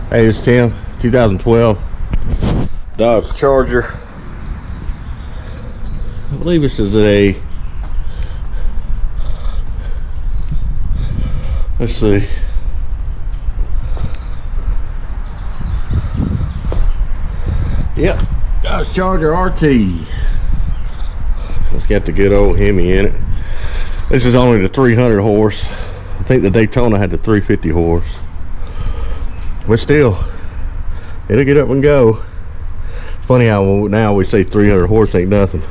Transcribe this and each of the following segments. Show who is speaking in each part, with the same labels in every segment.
Speaker 1: Hey, it's Tim, 2012 Dodge Charger. I believe this is let's see. Yep, Dodge Charger RT. It's got the good old Hemi in it. This is only the 300 horse. I think the Daytona had the 350 horse. But still, it'll get up and go. It's funny how now we say 300 horse ain't nothing.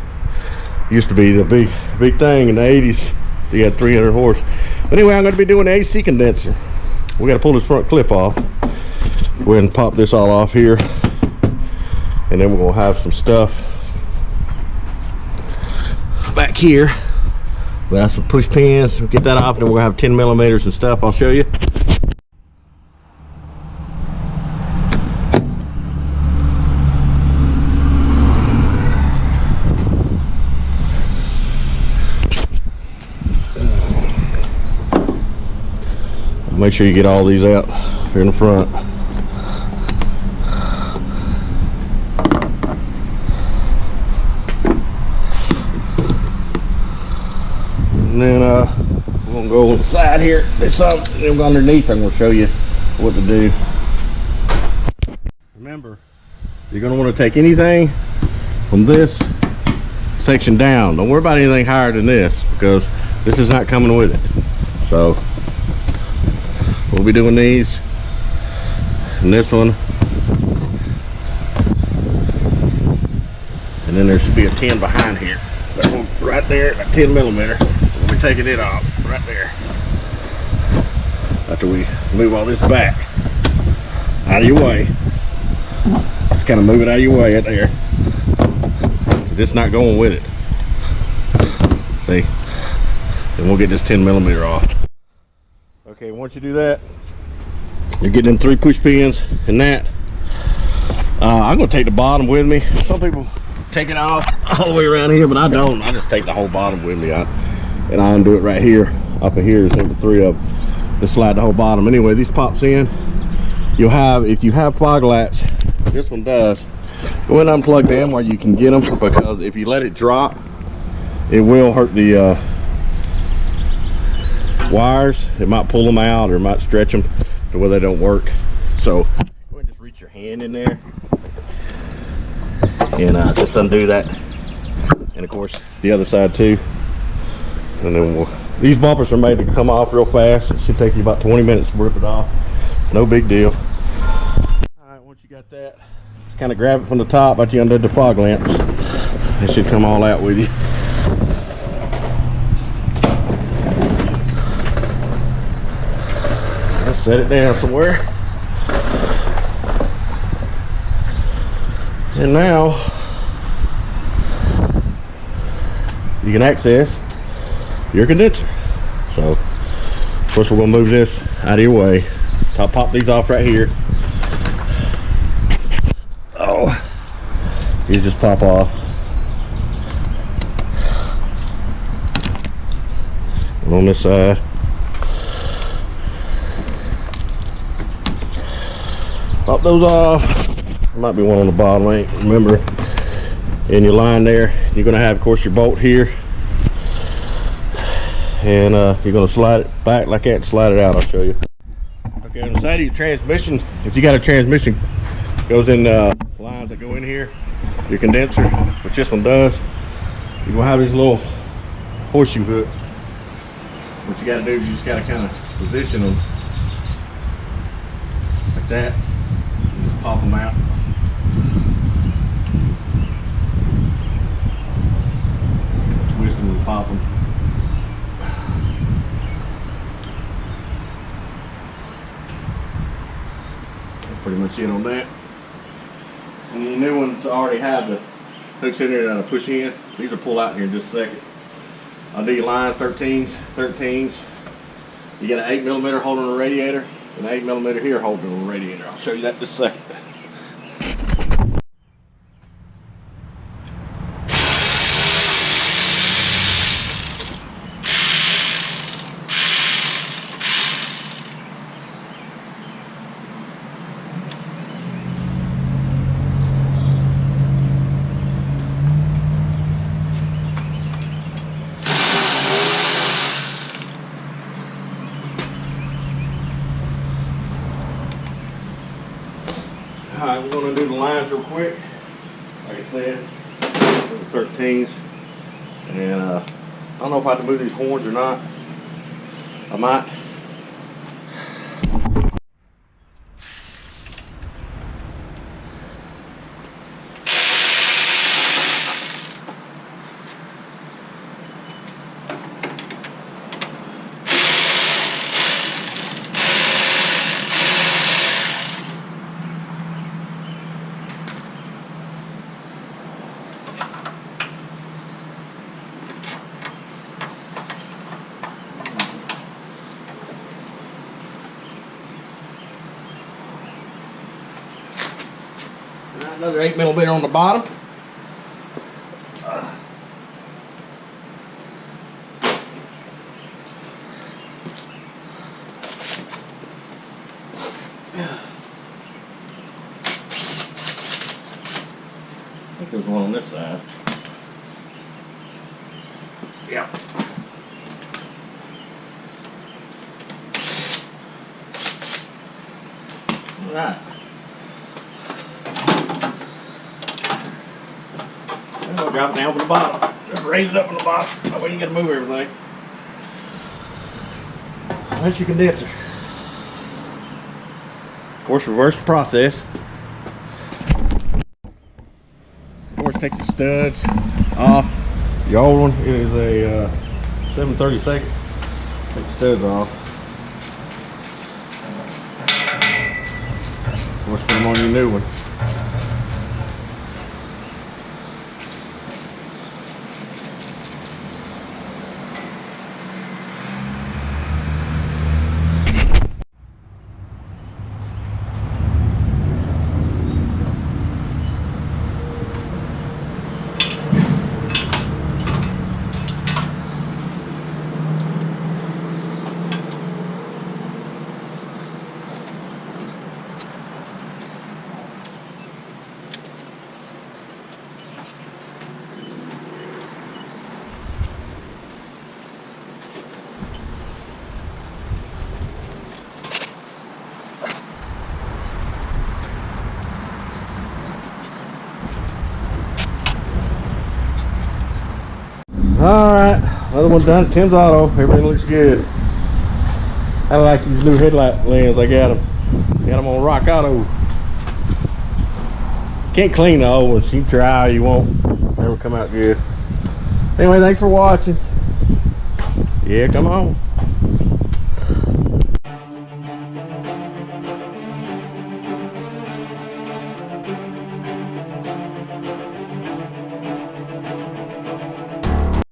Speaker 1: Used to be the big thing in the 80s. You had 300 horse. But anyway, I'm going to be doing the AC condenser. We got to pull this front clip off. Go ahead and pop this all off here. And then we're going to have some stuff back here. We have some push pins. We'll get that off, and then we're going to have 10 millimeters and stuff. I'll show you. Make sure you get all these out here in the front. And then we're gonna go inside here. There's something, and then underneath I'm gonna show you what to do. Remember, you're gonna want to take anything from this section down. Don't worry about anything higher than this, because this is not coming with it. So we'll be doing these and this one, and then there should be a 10 behind here. That one right there, that 10 millimeter. We'll be taking it off right there after we move all this back out of your way. Just kind of move it out of your way right there. It's not going with it. See, and we'll get this 10 millimeter off. Okay, once you do that, you're getting them 3 push pins and that. I'm gonna take the bottom with me. Some people take it off all the way around here, but I don't. I just take the whole bottom with me. And I undo it right here. Up in here is the 3 of them. Just slide the whole bottom. Anyway, these pops in. You'll have, if you have fog lights, this one does, go ahead and unplug them where you can get them, because if you let it drop, it will hurt the wires. It might pull them out, or it might stretch them to where they don't work. So go ahead and just reach your hand in there and just undo that, and of course the other side too. And then these bumpers are made to come off real fast. It should take you about 20 minutes to rip it off. It's no big deal. All right, once you got that, just kind of grab it from the top after you undid the fog lamps. It should come all out with you. Set it down somewhere. And now you can access your condenser. So of course we're going to move this out of your way. Pop these off right here. Oh, these just pop off. And on this side, pop those off. There might be one on the bottom. I ain't remember. In your line there, you're going to have, of course, your bolt here, and you're going to slide it back like that and slide it out. I'll show you. Okay, on the side of your transmission, if you got a transmission goes in lines that go in here, your condenser, which this one does, you're going to have these little horseshoe hooks. What you got to do is you just got to kind of position them like that. Just pop them out. Twist them and pop them. That's pretty much it on that. And the new ones already have the hooks in there that'll push in. These will pull out here in just a second. I'll do your lines, 13s. You got an 8 millimeter holding the radiator, and an 8 millimeter here holding the radiator. I'll show you that in just a second. Alright, we're gonna do the lines real quick. Like I said, the 13s. And I don't know if I have to move these horns or not. I might. Another 8mm on the bottom. I think there's one on this side. Yeah. All right. I'll drop it down from the bottom. Just raise it up on the bottom. That way you gotta move everything. That's your condenser. Of course, reverse the process. Of course, take your studs off. The old one is a 7/32. Take the studs off. Of course, put them on your new one. Alright, another one done at Tim's Auto. Everything looks good. I like these new headlight lens. I got them on Rock Auto. Can't clean the old ones. You can try all you want. Never come out good. Anyway, thanks for watching. Yeah, come on.